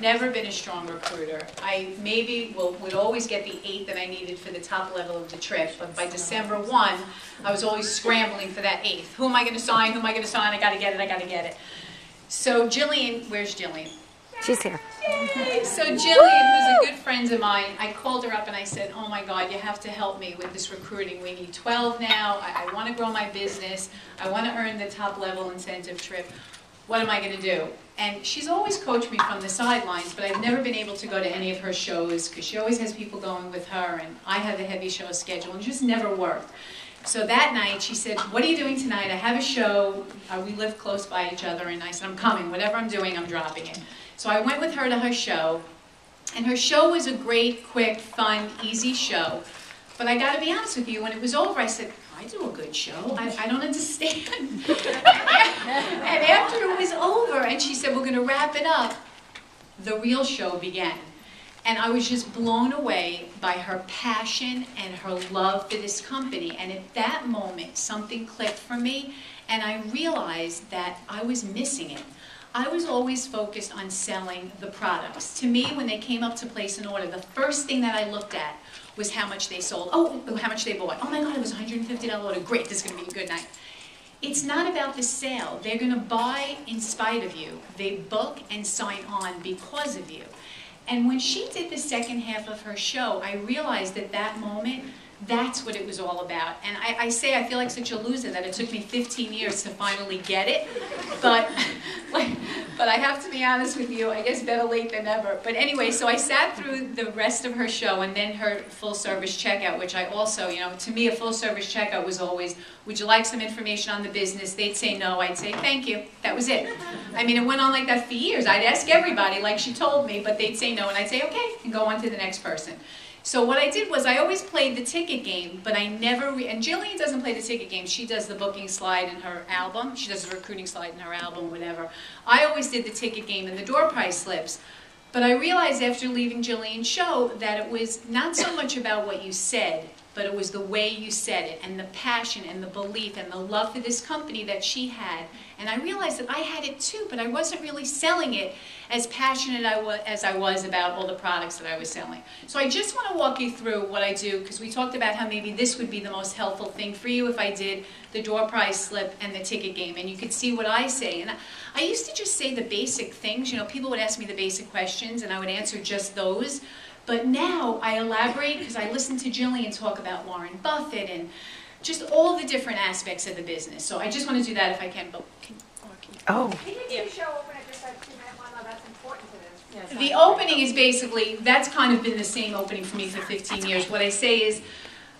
I've never been a strong recruiter. I maybe would always get the 8 that I needed for the top level of the trip, but by December 1, I was always scrambling for that 8th. Who am I going to sign? Who am I going to sign? I got to get it, I got to get it. So Jillian, where's Jillian? She's here. Yay. So Jillian, who's a good friend of mine, I called her up and I said, oh my God, you have to help me with this recruiting. We need 12 now. I want to grow my business. I want to earn the top level incentive trip. What am I going to do? And she's always coached me from the sidelines, but I've never been able to go to any of her shows because she always has people going with her, and I have a heavy show schedule, and it just never worked. So that night, she said, what are you doing tonight? I have a show. We live close by each other, and I said, I'm coming. Whatever I'm doing, I'm dropping it. So I went with her to her show, and her show was a great, quick, fun, easy show. But I got to be honest with you, when it was over, I said, I do a good show. I don't understand. And after it was over, and she said, we're going to wrap it up, the real show began. And I was just blown away by her passion and her love for this company. And at that moment, something clicked for me, and I realized that I was missing it. I was always focused on selling the products. To me, when they came up to place an order, the first thing that I looked at was how much they sold. Oh, how much they bought. Oh my God, it was a $150 order. Great, this is going to be a good night. It's not about the sale. They're going to buy in spite of you. They book and sign on because of you. And when she did the second half of her show, I realized at that moment, that's what it was all about. And I say I feel like such a loser that it took me 15 years to finally get it. But I have to be honest with you, I guess better late than never. But anyway, so I sat through the rest of her show and then her full service checkout, which I also, you know, to me a full service checkout was always, would you like some information on the business? They'd say no, I'd say thank you. That was it. I mean, it went on like that for years. I'd ask everybody like she told me, but they'd say no, and I'd say okay, and go on to the next person. So what I did was I always played the ticket game, but I never, and Jillian doesn't play the ticket game, she does the booking slide in her album, she does the recruiting slide in her album, whatever. I always did the ticket game and the door prize slips. But I realized after leaving Jillian's show that it was not so much about what you said, but it was the way you said it, and the passion and the belief and the love for this company that she had. And I realized that I had it too, but I wasn't really selling it as passionate as I was about all the products that I was selling. So I just want to walk you through what I do, because we talked about how maybe this would be the most helpful thing for you if I did the door prize slip and the ticket game, and you could see what I say. And I used to just say the basic things. You know, people would ask me the basic questions, and I would answer just those. But now I elaborate because I listen to Jillian talk about Warren Buffett and just all the different aspects of the business. So I just want to do that if I can. But oh. Can you do show open at just that 2-minute one? Though that's important to this. The opening is basically, that's kind of been the same opening for me for 15 years. What I say is,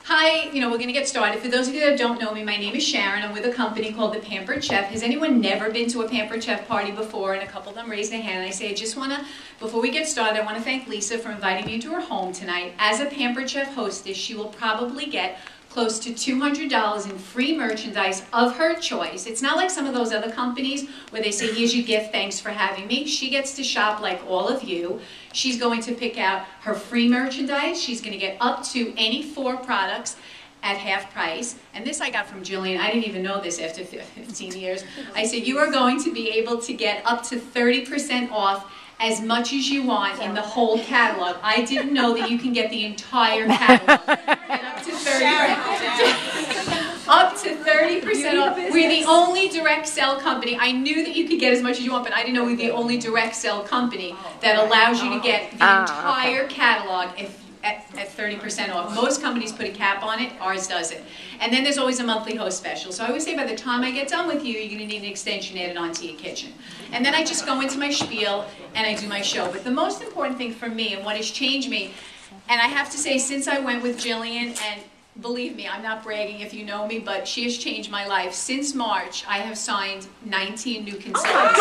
hi, you know, we're going to get started. For those of you that don't know me, my name is Sharon. I'm with a company called The Pampered Chef. Has anyone never been to a Pampered Chef party before? And a couple of them raised their hand. And I say, I just want to, before we get started, I want to thank Lisa for inviting me to her home tonight. As a Pampered Chef hostess, she will probably get close to $200 in free merchandise of her choice. It's not like some of those other companies where they say, here's your gift, thanks for having me. She gets to shop like all of you. She's going to pick out her free merchandise. She's going to get up to any 4 products at half price. And this I got from Jillian. I didn't even know this after 15 years. I said, you are going to be able to get up to 30% off as much as you want in the whole catalog. I didn't know that you can get the entire catalog. And up to 30%. Up to 30% off. We're the only direct sell company. I knew that you could get as much as you want, but I didn't know we were the only direct sell company that allows you to get the entire catalog at 30% off. Most companies put a cap on it, ours doesn't. And then there's always a monthly host special. So I always say by the time I get done with you, you're going to need an extension added onto your kitchen. And then I just go into my spiel and I do my show. But the most important thing for me and what has changed me, and I have to say since I went with Jillian, and believe me, I'm not bragging if you know me, but she has changed my life. Since March, I have signed 19 new consultants.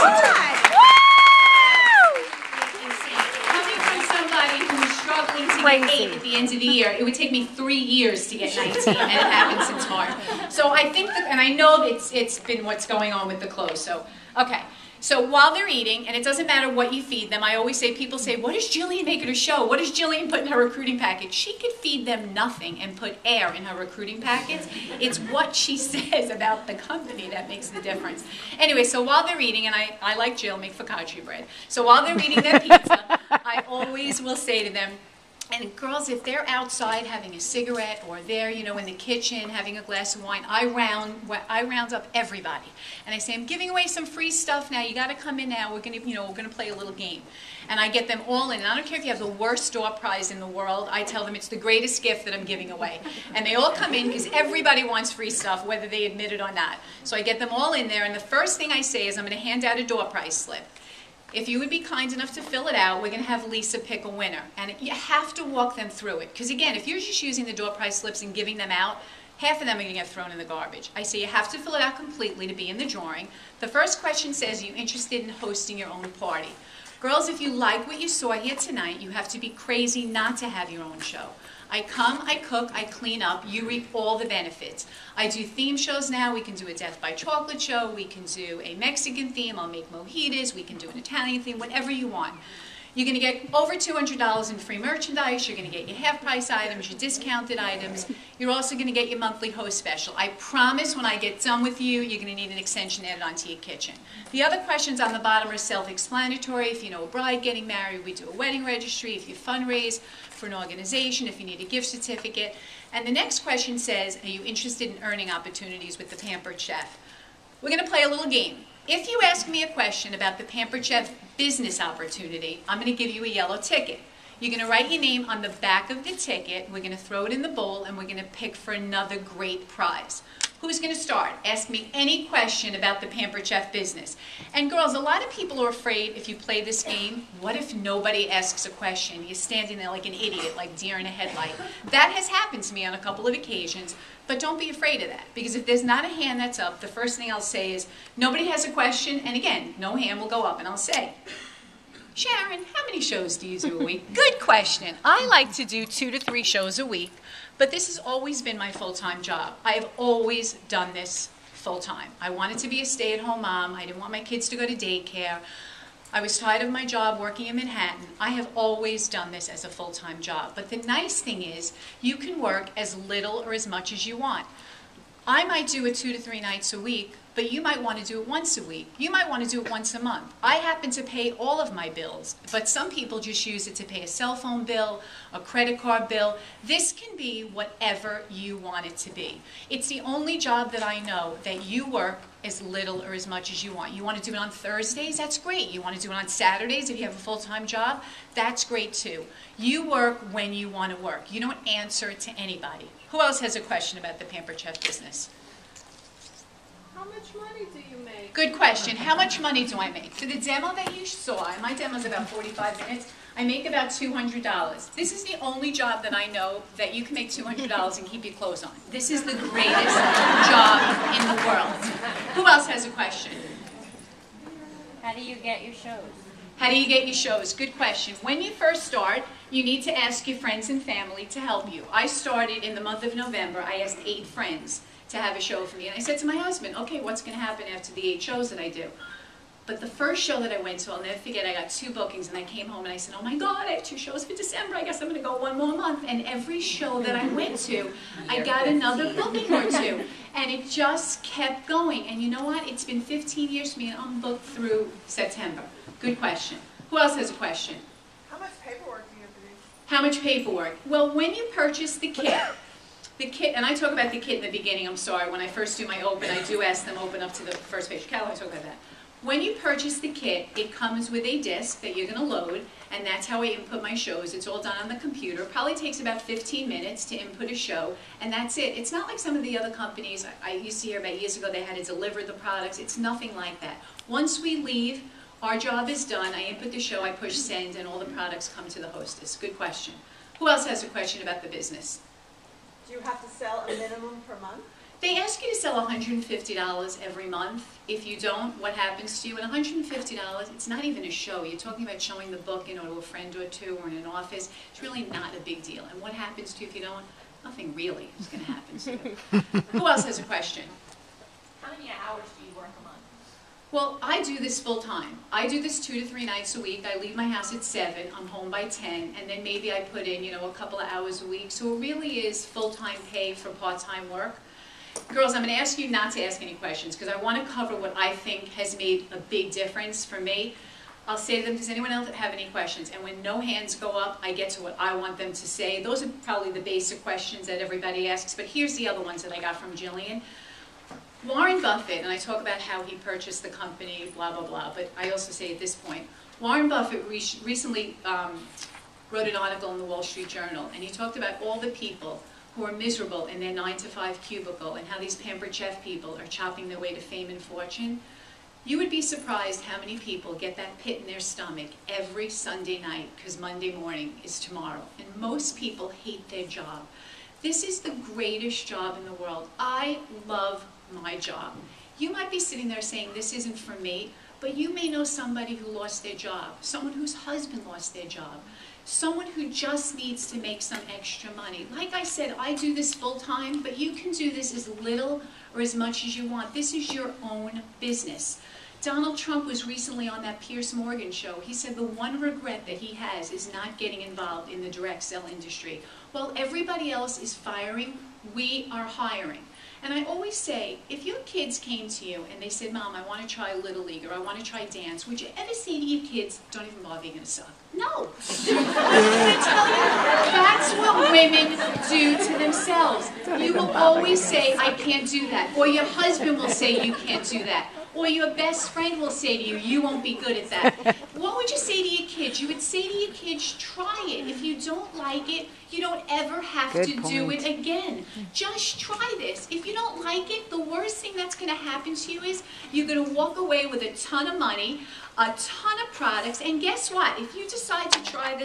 Struggling to get 8 at the end of the year. It would take me 3 years to get 19, and it happened since March. So I think that, and I know it's been what's going on with the clothes. So, okay. So while they're eating, and it doesn't matter what you feed them, I always say, people say, what does Jillian make at her show? What does Jillian put in her recruiting package? She could feed them nothing and put air in her recruiting packets. It's what she says about the company that makes the difference. Anyway, so while they're eating, and I like Jill, make focaccia bread. So while they're eating their pizza, always will say to them, and girls, if they're outside having a cigarette or they're, you know, in the kitchen having a glass of wine, I round up everybody. And I say, I'm giving away some free stuff now. You got to come in now. We're going to, you know, we're going to play a little game. And I get them all in. And I don't care if you have the worst door prize in the world. I tell them it's the greatest gift that I'm giving away. And they all come in because everybody wants free stuff, whether they admit it or not. So I get them all in there. And the first thing I say is I'm going to hand out a door prize slip. If you would be kind enough to fill it out, we're going to have Lisa pick a winner. And you have to walk them through it. Because again, if you're just using the door prize slips and giving them out, half of them are going to get thrown in the garbage. I say you have to fill it out completely to be in the drawing. The first question says, are you interested in hosting your own party? Girls, if you like what you saw here tonight, you have to be crazy not to have your own show. I come, I cook, I clean up, you reap all the benefits. I do theme shows now. We can do a Death by Chocolate show. We can do a Mexican theme. I'll make mojitos. We can do an Italian theme, whatever you want. You're going to get over $200 in free merchandise. You're going to get your half-price items, your discounted items. You're also going to get your monthly host special. I promise when I get done with you, you're going to need an extension added onto your kitchen. The other questions on the bottom are self-explanatory. If you know a bride getting married, we do a wedding registry. If you fundraise for an organization, if you need a gift certificate. And the next question says, are you interested in earning opportunities with the Pampered Chef? We're going to play a little game. If you ask me a question about the Pampered Chef business opportunity, I'm going to give you a yellow ticket. You're going to write your name on the back of the ticket. We're going to throw it in the bowl, and we're going to pick for another great prize. Who's going to start? Ask me any question about the Pampered Chef business. And girls, a lot of people are afraid if you play this game, what if nobody asks a question? You're standing there like an idiot, like deer in a headlight. That has happened to me on a couple of occasions, but don't be afraid of that. Because if there's not a hand that's up, the first thing I'll say is, nobody has a question, and again, no hand will go up, and I'll say, Sharon, how many shows do you do a week? Good question. I like to do 2 to 3 shows a week, but this has always been my full-time job. I have always done this full-time. I wanted to be a stay-at-home mom. I didn't want my kids to go to daycare. I was tired of my job working in Manhattan. I have always done this as a full-time job. But the nice thing is, you can work as little or as much as you want. I might do it 2 to 3 nights a week, but you might want to do it once a week. You might want to do it once a month. I happen to pay all of my bills, but some people just use it to pay a cell phone bill, a credit card bill. This can be whatever you want it to be. It's the only job that I know that you work as little or as much as you want. You want to do it on Thursdays? That's great. You want to do it on Saturdays if you have a full-time job? That's great too. You work when you want to work. You don't answer to anybody. Who else has a question about the Pampered Chef business? How much money do you make? Good question. How much money do I make? For the demo that you saw, and my demo is about 45 minutes, I make about $200. This is the only job that I know that you can make $200 and keep your clothes on. This is the greatest job in the world. Who else has a question? How do you get your shows? How do you get your shows? Good question. When you first start, you need to ask your friends and family to help you. I started in the month of November. I asked 8 friends to have a show for me. And I said to my husband, okay, what's going to happen after the 8 shows that I do? But the first show that I went to, I'll never forget, I got 2 bookings, and I came home and I said, oh my God, I have 2 shows for December. I guess I'm going to go 1 more month. And every show that I went to, I got another booking or 2. And it just kept going. And you know what? It's been 15 years for me, and I'm booked through September. Good question. Who else has a question? How much paperwork do you have to do? How much paperwork? Well, when you purchase the kit, and I talk about the kit in the beginning, I'm sorry, when I first do my open, I do ask them open up to the first page. Cal, I talk about that. When you purchase the kit, it comes with a disc that you're going to load, and that's how I input my shows. It's all done on the computer. It probably takes about 15 minutes to input a show, and that's it. It's not like some of the other companies I used to hear about years ago, they had to deliver the products. It's nothing like that. Once we leave, our job is done. I input the show, I push send, and all the products come to the hostess. Good question. Who else has a question about the business? Do you have to sell a minimum per month? They ask you to sell $150 every month. If you don't, what happens to you? At $150, it's not even a show. You're talking about showing the book, to a friend or 2 or in an office. It's really not a big deal. And what happens to you if you don't? Nothing really is going to happen to you. Who else has a question? How many hours do you work a month? Well, I do this full time. I do this 2 to 3 nights a week. I leave my house at 7. I'm home by 10. And then maybe I put in, a couple of hours a week. So it really is full-time pay for part-time work. Girls, I'm going to ask you not to ask any questions because I want to cover what I think has made a big difference for me. I'll say to them, does anyone else have any questions? And when no hands go up, I get to what I want them to say. Those are probably the basic questions that everybody asks, but here's the other ones that I got from Jillian. Warren Buffett, and I talk about how he purchased the company, blah, blah, blah, but I also say at this point, Warren Buffett recently wrote an article in the Wall Street Journal, and he talked about all the people who are miserable in their 9-to-5 cubicle and how these pampered chef people are chopping their way to fame and fortune. You would be surprised how many people get that pit in their stomach every Sunday night because Monday morning is tomorrow. And most people hate their job. This is the greatest job in the world. I love my job. You might be sitting there saying, this isn't for me, but you may know somebody who lost their job, someone whose husband lost their job, someone who just needs to make some extra money. Like I said, I do this full time, but you can do this as little or as much as you want. This is your own business. Donald Trump was recently on that Piers Morgan show. He said the one regret that he has is not getting involved in the direct sell industry. While everybody else is firing, we are hiring. And I always say, if your kids came to you and they said, Mom, I want to try Little League or I want to try dance, would you ever say to your kids, don't even bother, you're going to suck? No. I tell you, that's what women do to themselves. You will always say, I can't do that. Or your husband will say, you can't do that. Or your best friend will say to you, you won't be good at that. What would you say to your kids? You would say to your kids, try it. If you don't like it, you don't ever have to do it again. Just try this. If you don't like it, the worst thing that's going to happen to you is you're going to walk away with a ton of money, a ton of products, and guess what? If you decide to try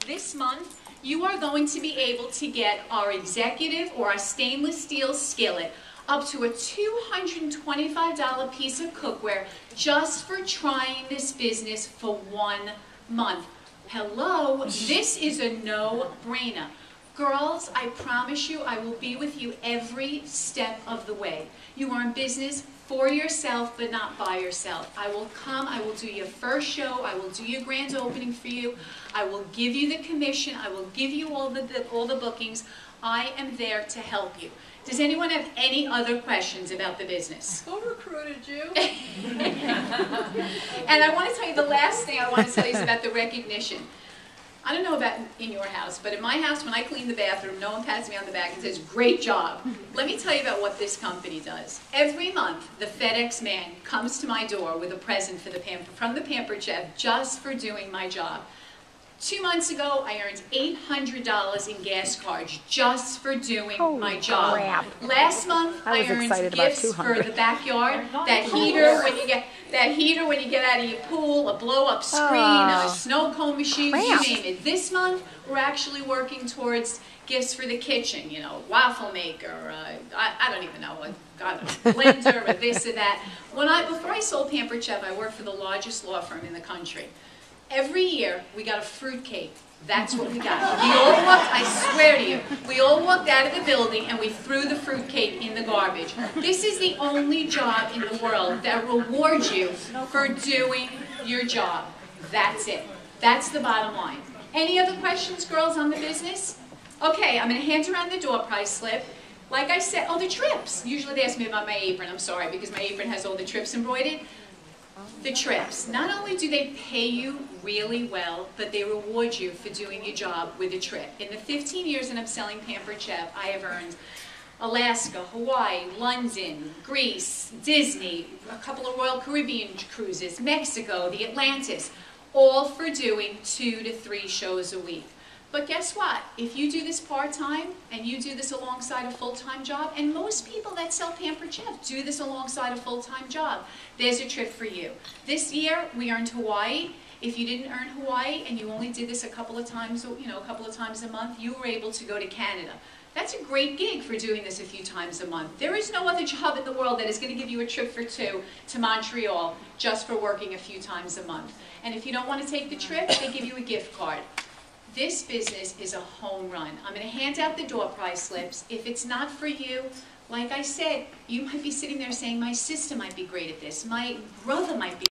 this month, you are going to be able to get our executive or our stainless steel skillet up to a $225 piece of cookware just for trying this business for 1 month. Hello, this is a no-brainer. Girls, I promise you, I will be with you every step of the way. You are in business for yourself, but not by yourself. I will come, I will do your first show, I will do your grand opening for you, I will give you the commission, I will give you all the bookings. I am there to help you. Does anyone have any other questions about the business? Who recruited you? And I want to tell you, the last thing I want to tell you is about the recognition. I don't know about in your house, but in my house, when I clean the bathroom, no one pats me on the back and says, great job. Let me tell you about what this company does. Every month, the FedEx man comes to my door with a present for from the Pampered Chef just for doing my job. 2 months ago, I earned $800 in gas cards just for doing my job. Crap. Last month, I earned gifts for the backyard. That heater when you get out of your pool, a blow-up screen, a snow cone machine, you name it. This month, we're actually working towards gifts for the kitchen. You know, waffle maker. I don't even know what. God, a blender or this or that. Before I sold Pampered Chef, I worked for the largest law firm in the country. Every year, we got a fruit cake. That's what we got. We all walked, I swear to you, we all walked out of the building and we threw the fruit cake in the garbage. This is the only job in the world that rewards you for doing your job. That's it. That's the bottom line. Any other questions, girls, on the business? Okay, I'm going to hand around the door prize slip. Like I said, the trips. Usually they ask me about my apron. I'm sorry, because my apron has all the trips embroidered. The trips. Not only do they pay you really well, but they reward you for doing your job with a trip. In the 15 years that I'm selling Pampered Chef, I have earned Alaska, Hawaii, London, Greece, Disney, a couple of Royal Caribbean cruises, Mexico, the Atlantis, all for doing 2 to 3 shows a week. But guess what? If you do this part-time and you do this alongside a full-time job, and most people that sell Pampered Chef do this alongside a full-time job, there's a trip for you. This year, we earned Hawaii. If you didn't earn Hawaii and you only did this a couple of times, a couple of times a month, you were able to go to Canada. That's a great gig for doing this a few times a month. There is no other job in the world that is going to give you a trip for 2 to Montreal just for working a few times a month. And if you don't want to take the trip, they give you a gift card. This business is a home run. I'm going to hand out the door prize slips. If it's not for you, like I said, you might be sitting there saying, my sister might be great at this. My brother might be.